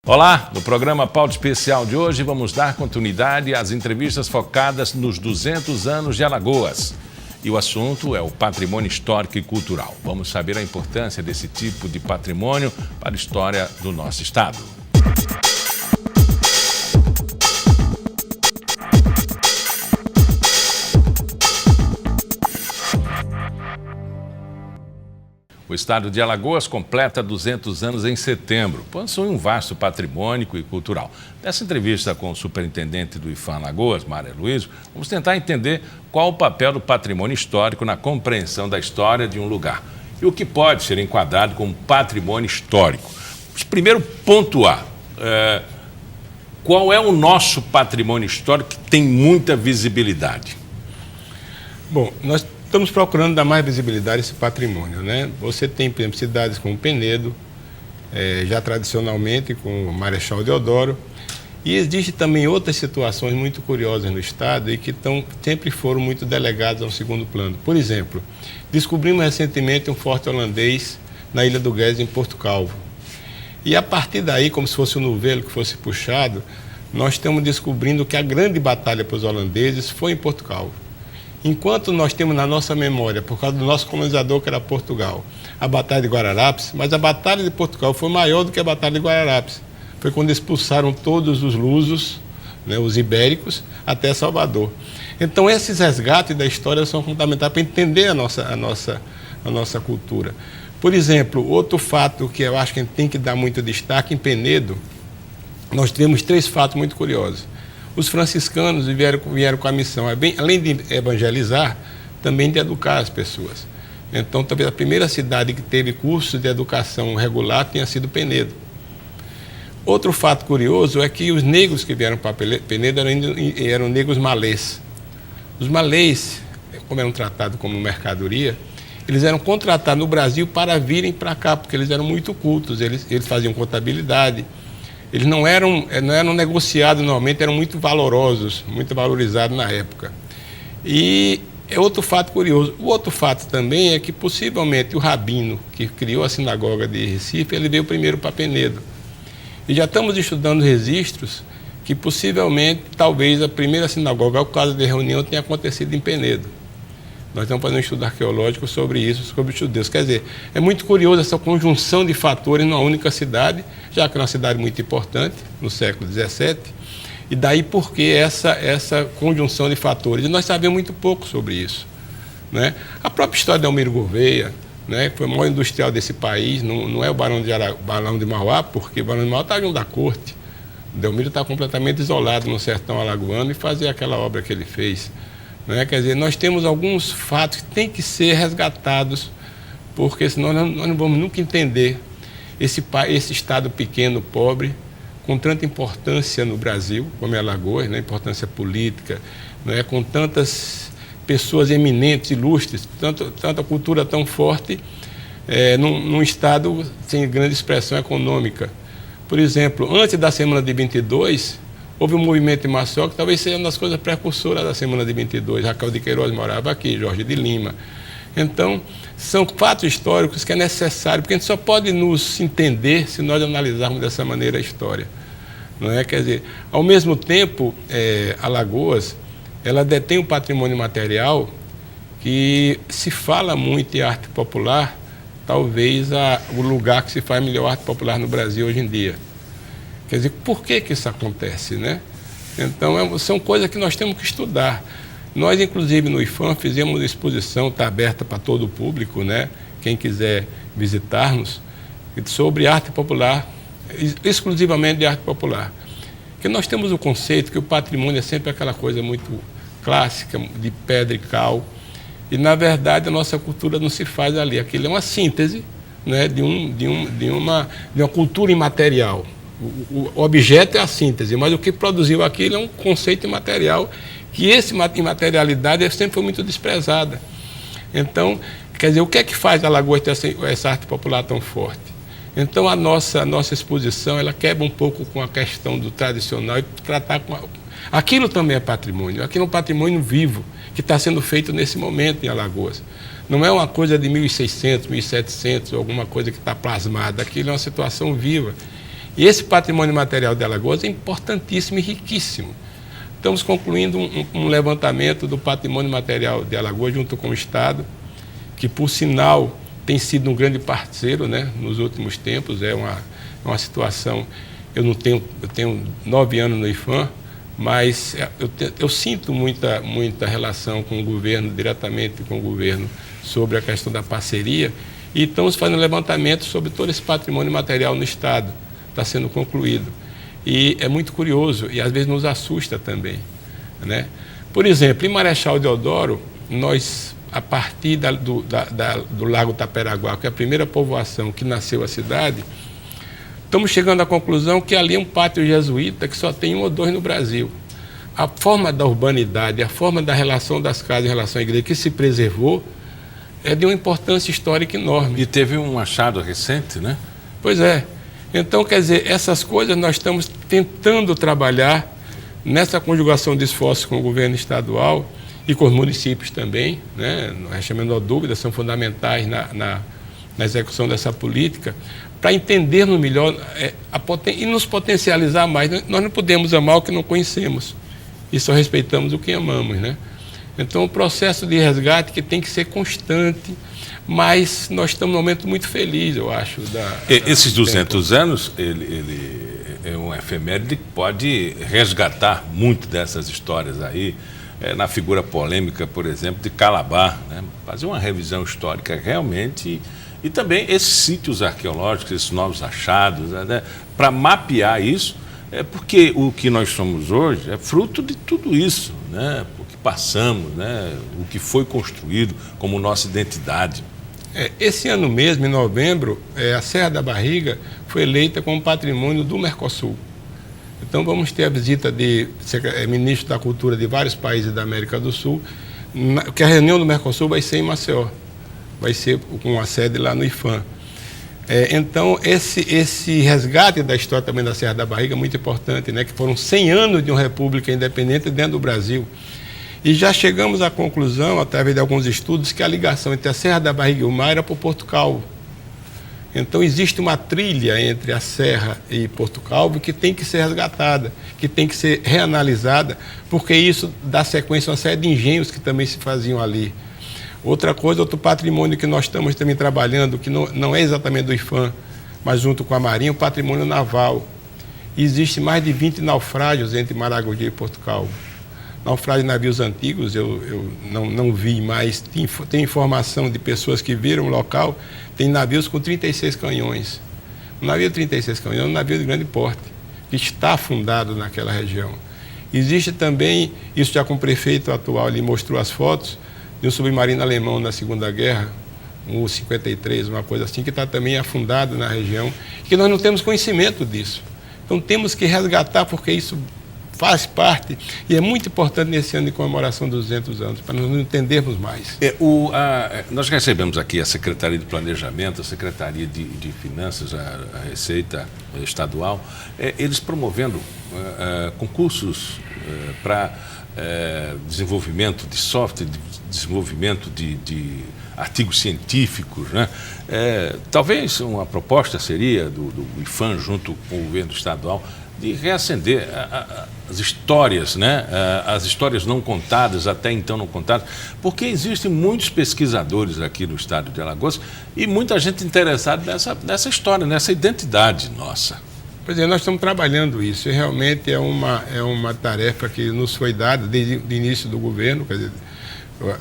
Olá, no programa Pauta Especial de hoje vamos dar continuidade às entrevistas focadas nos 200 anos de Alagoas. E o assunto é o patrimônio histórico e cultural. Vamos saber a importância desse tipo de patrimônio para a história do nosso estado. O estado de Alagoas completa 200 anos em setembro, possui um vasto patrimônio e cultural. Nessa entrevista com o superintendente do IPHAN Alagoas, Mário Luísio, vamos tentar entender qual o papel do patrimônio histórico na compreensão da história de um lugar e o que pode ser enquadrado como patrimônio histórico. Vamos primeiro pontuar qual é o nosso patrimônio histórico que tem muita visibilidade. Bom, nós estamos procurando dar mais visibilidade a esse patrimônio, né? Você tem, por exemplo, cidades como Penedo, já tradicionalmente com o Marechal Deodoro, e existe também outras situações muito curiosas no estado e que sempre foram muito delegadas ao segundo plano. Por exemplo, descobrimos recentemente um forte holandês na Ilha do Guedes, em Porto Calvo. E a partir daí, como se fosse um novelo que fosse puxado, nós estamos descobrindo que a grande batalha para os holandeses foi em Porto Calvo. Enquanto nós temos na nossa memória, por causa do nosso colonizador, que era Portugal, a Batalha de Guararapes, mas a Batalha de Portugal foi maior do que a Batalha de Guararapes. Foi quando expulsaram todos os lusos, né, os ibéricos, até Salvador. Então, esses resgates da história são fundamentais para entender a nossa cultura. Por exemplo, outro fato que eu acho que a gente tem que dar muito destaque, em Penedo, nós tivemos 3 fatos muito curiosos. Os franciscanos vieram com a missão, além de evangelizar, também de educar as pessoas. Então, talvez a primeira cidade que teve curso de educação regular tenha sido Penedo. Outro fato curioso é que os negros que vieram para Penedo eram negros malês. Os malês, como eram tratados como mercadoria, eles eram contratados no Brasil para virem para cá, porque eles eram muito cultos, eles faziam contabilidade. Eles não eram negociados normalmente, eram muito valorosos, muito valorizados na época. E é outro fato curioso. O outro fato também é que possivelmente o rabino que criou a sinagoga de Recife, ele veio primeiro para Penedo. E já estamos estudando registros que possivelmente, talvez, a primeira sinagoga, ao caso de reunião, tenha acontecido em Penedo. Nós estamos fazendo um estudo arqueológico sobre isso, sobre os judeus. Quer dizer, é muito curioso essa conjunção de fatores numa única cidade, já que é uma cidade muito importante, no século XVII, e daí por que essa conjunção de fatores? E nós sabemos muito pouco sobre isso, né? A própria história de Almiro Gouveia, né, que foi o maior industrial desse país, não é o Barão de Mauá, porque o Barão de Mauá está junto da corte. O Delmiro está completamente isolado no sertão alagoano e fazia aquela obra que ele fez. Quer dizer, nós temos alguns fatos que têm que ser resgatados, porque senão nós não vamos nunca entender esse estado pequeno, pobre, com tanta importância no Brasil, como é Alagoas, né? Importância política, com tantas pessoas eminentes, ilustres, tanta cultura tão forte, num estado sem grande expressão econômica. Por exemplo, antes da Semana de 22, houve um movimento em Maceió que talvez seja uma das coisas precursoras da Semana de 22. Raquel de Queiroz morava aqui, Jorge de Lima. Então, são fatos históricos que é necessário, porque a gente só pode nos entender se nós analisarmos dessa maneira a história. Quer dizer, ao mesmo tempo, Alagoas, ela detém um patrimônio material que se fala muito em arte popular, talvez o lugar que se faz melhor arte popular no Brasil hoje em dia. Quer dizer, por que isso acontece, né? Então, são coisas que nós temos que estudar. Nós, inclusive, no IPHAN, fizemos uma exposição, está aberta para todo o público, né? Quem quiser visitar-nos, sobre arte popular, exclusivamente de arte popular. Porque nós temos o conceito que o patrimônio é sempre aquela coisa muito clássica, de pedra e cal, e, na verdade, a nossa cultura não se faz ali. Aquilo é uma síntese, né, de uma cultura imaterial. O objeto é a síntese, mas o que produziu aquilo é um conceito imaterial, que essa imaterialidade sempre foi muito desprezada. Então, quer dizer, o que é que faz a Alagoas ter essa arte popular tão forte? Então, a nossa exposição, ela quebra um pouco com a questão do tradicional e tratar com... Aquilo também é patrimônio, aquilo é um patrimônio vivo, que está sendo feito nesse momento em Alagoas. Não é uma coisa de 1600, 1700, alguma coisa que está plasmada, aquilo é uma situação viva. E esse patrimônio material de Alagoas é importantíssimo e riquíssimo. Estamos concluindo um levantamento do patrimônio material de Alagoas junto com o Estado, que, por sinal, tem sido um grande parceiro, né, nos últimos tempos. É uma situação... Eu tenho 9 anos no IPHAN, mas eu sinto muita relação com o governo, diretamente com o governo, sobre a questão da parceria, e estamos fazendo levantamento sobre todo esse patrimônio material no Estado. Está sendo concluído. E é muito curioso, e às vezes nos assusta também, né? Por exemplo, em Marechal Deodoro, nós, a partir do Lago Taperaguá, que é a primeira povoação que nasceu a cidade, estamos chegando à conclusão que ali é um pátio jesuíta que só tem 1 ou 2 no Brasil. A forma da urbanidade, a forma da relação das casas em relação à igreja que se preservou é de uma importância histórica enorme. E teve um achado recente, né? Pois é. Então, quer dizer, essas coisas nós estamos tentando trabalhar nessa conjugação de esforços com o governo estadual e com os municípios também, né? Não resta a menor dúvida, são fundamentais na execução dessa política, para entendermos melhor e nos potencializar mais. Nós não podemos amar o que não conhecemos, e só respeitamos o que amamos, né? Então, o processo de resgate que tem que ser constante, mas nós estamos num momento muito feliz, eu acho. Esses 200 anos, ele é um efeméride que pode resgatar muito dessas histórias aí, na figura polêmica, por exemplo, de Calabar, né? Fazer uma revisão histórica realmente, e também esses sítios arqueológicos, esses novos achados, né? Para mapear isso, porque o que nós somos hoje é fruto de tudo isso, né? O que passamos, né? O que foi construído como nossa identidade. Esse ano mesmo, em novembro, a Serra da Barriga foi eleita como patrimônio do Mercosul. Então vamos ter a visita de ministros da cultura de vários países da América do Sul, que a reunião do Mercosul vai ser em Maceió, vai ser com a sede lá no IPHAN. Então esse resgate da história também da Serra da Barriga é muito importante, né? Que foram 100 anos de uma república independente dentro do Brasil. E já chegamos à conclusão, através de alguns estudos, que a ligação entre a Serra da Barriga e o mar era por Porto Calvo. Então existe uma trilha entre a Serra e Porto Calvo que tem que ser resgatada, que tem que ser reanalisada, porque isso dá sequência a uma série de engenhos que também se faziam ali. Outra coisa, outro patrimônio que nós estamos também trabalhando, que não é exatamente do IPHAN, mas junto com a Marinha, o patrimônio naval. Existe mais de 20 naufrágios entre Maragogi e Porto Calvo. Naufrágio de navios antigos, eu não vi, mas tem informação de pessoas que viram o local, tem navios com 36 canhões. Um navio de 36 canhões é um navio de grande porte, que está afundado naquela região. Existe também, isso já com o prefeito atual, ele mostrou as fotos, de um submarino alemão na Segunda Guerra, um U-53, uma coisa assim, que está também afundado na região, que nós não temos conhecimento disso. Então temos que resgatar, porque isso faz parte, e é muito importante nesse ano de comemoração dos 200 anos, para nós entendermos mais. Nós recebemos aqui a Secretaria de Planejamento, a Secretaria de Finanças, a Receita Estadual, eles promovendo concursos para desenvolvimento de software, desenvolvimento de artigos científicos, né? Talvez uma proposta seria do IPHAN, junto com o governo estadual, de reacender as histórias, né? As histórias não contadas, até então não contadas, porque existem muitos pesquisadores aqui no estado de Alagoas e muita gente interessada nessa história, nessa identidade nossa. Pois é, nós estamos trabalhando isso, e realmente é uma tarefa que nos foi dada desde o início do governo, quer dizer,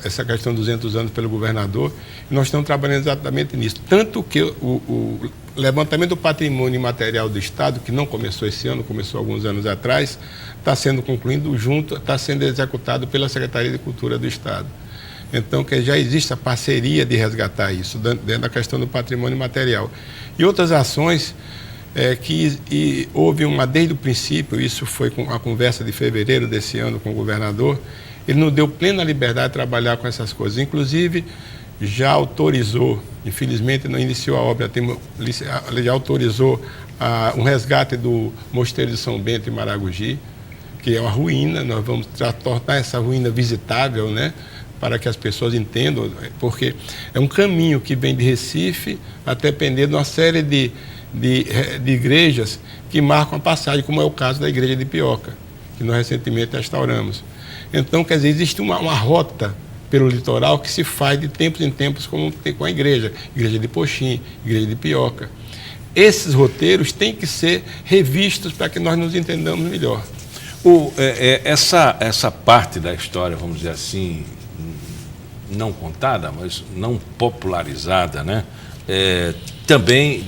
essa questão de 200 anos pelo governador, e nós estamos trabalhando exatamente nisso. Tanto que o levantamento do patrimônio imaterial do Estado, que não começou esse ano, começou alguns anos atrás, está sendo concluído está sendo executado pela Secretaria de Cultura do Estado. Então, que já existe a parceria de resgatar isso, dentro da questão do patrimônio material. E outras ações que houve desde o princípio, isso foi com a conversa de fevereiro desse ano com o governador, ele nos deu plena liberdade de trabalhar com essas coisas. Inclusive, já autorizou, infelizmente não iniciou a obra, já autorizou um resgate do Mosteiro de São Bento em Maragogi, que é uma ruína. Nós vamos tornar essa ruína visitável, né, para que as pessoas entendam, porque é um caminho que vem de Recife até Penedo, uma série de de igrejas que marcam a passagem, como é o caso da igreja de Pioca, que nós recentemente restauramos. Então, quer dizer, existe uma rota pelo litoral que se faz de tempos em tempos com a igreja de Poxim, igreja de Pioca. Esses roteiros têm que ser revistos para que nós nos entendamos melhor. Essa parte da história, vamos dizer assim, não contada, mas não popularizada, né? Também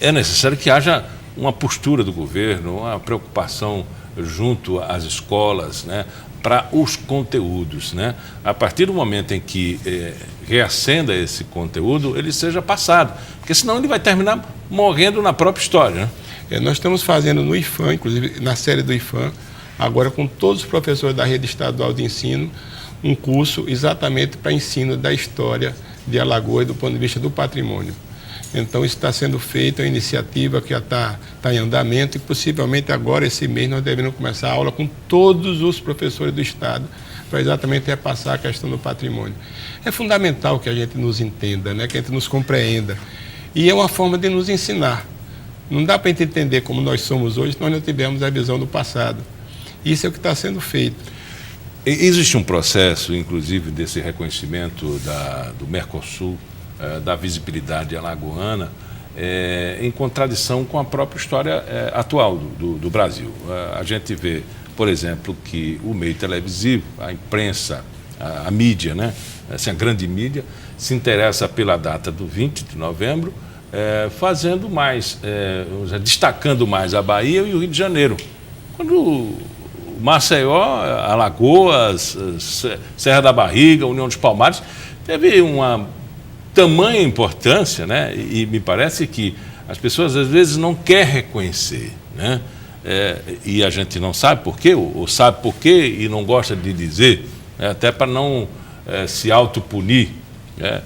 é necessário que haja uma postura do governo, uma preocupação junto às escolas, né, para os conteúdos, né? A partir do momento em que reacenda esse conteúdo, ele seja passado, porque senão ele vai terminar morrendo na própria história, né? Nós estamos fazendo no IFAM, inclusive na série do IFAM, agora com todos os professores da rede estadual de ensino, um curso exatamente para ensino da história de Alagoas do ponto de vista do patrimônio. Então, isso está sendo feito, é uma iniciativa que já está em andamento e possivelmente agora, esse mês, nós devemos começar a aula com todos os professores do Estado para exatamente repassar a questão do patrimônio. É fundamental que a gente nos entenda, né? Que a gente nos compreenda. E é uma forma de nos ensinar. Não dá para a gente entender como nós somos hoje se nós não tivermos a visão do passado. Isso é o que está sendo feito. Existe um processo, inclusive, desse reconhecimento do Mercosul, da visibilidade alagoana, em contradição com a própria história atual do Brasil. A gente vê, por exemplo, que o meio televisivo, a imprensa, a mídia, né, assim, a grande mídia, se interessa pela data do 20 de novembro, fazendo mais, destacando mais a Bahia e o Rio de Janeiro. Quando Maceió, Alagoas, Serra da Barriga, União dos Palmares, teve uma tamanha importância, né? E me parece que as pessoas às vezes não querem reconhecer, né? E a gente não sabe por quê, ou sabe por quê e não gosta de dizer, né? Até para não se autopunir, né?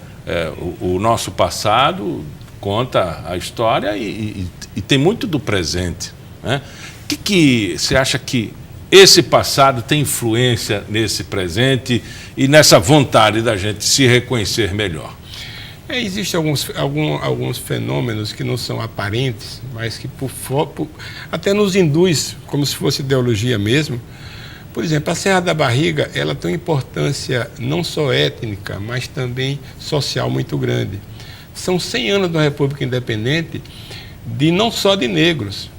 O nosso passado conta a história e tem muito do presente, né? O que você acha que esse passado tem influência nesse presente e nessa vontade da gente se reconhecer melhor? Existem alguns fenômenos que não são aparentes, mas que até nos induz, como se fosse ideologia mesmo. Por exemplo, a Serra da Barriga, ela tem uma importância não só étnica, mas também social muito grande. São 100 anos da República Independente, não só de negros.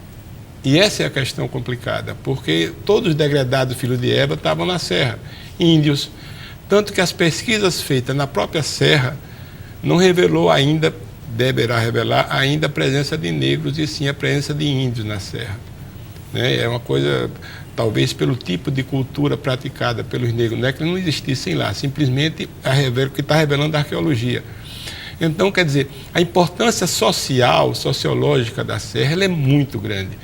E essa é a questão complicada, porque todos os degradados filhos de Eva estavam na Serra, índios. Tanto que as pesquisas feitas na própria Serra não revelou ainda, deverá revelar ainda a presença de negros e sim a presença de índios na Serra. É uma coisa, talvez pelo tipo de cultura praticada pelos negros, não é que não existissem lá, simplesmente o que está revelando a arqueologia. Então, quer dizer, a importância sociológica da Serra, ela é muito grande.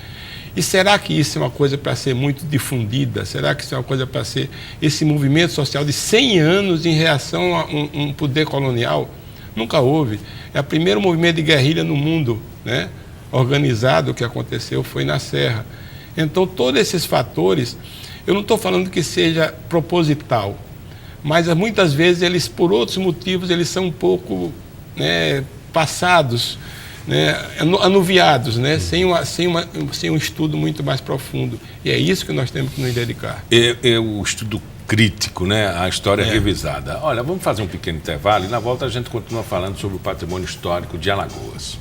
E será que isso é uma coisa para ser muito difundida? Será que isso é uma coisa para ser esse movimento social de 100 anos em reação a um poder colonial? Nunca houve. É o primeiro movimento de guerrilha no mundo, né, organizado que aconteceu foi na Serra. Então, todos esses fatores, eu não estou falando que seja proposital, mas muitas vezes eles, por outros motivos, eles são um pouco, né, passados, né, anuviados, né, sem um estudo muito mais profundo. E é isso que nós temos que nos dedicar. O estudo crítico, né, a história revisada. Olha, vamos fazer um pequeno intervalo e na volta a gente continua falando sobre o patrimônio histórico de Alagoas.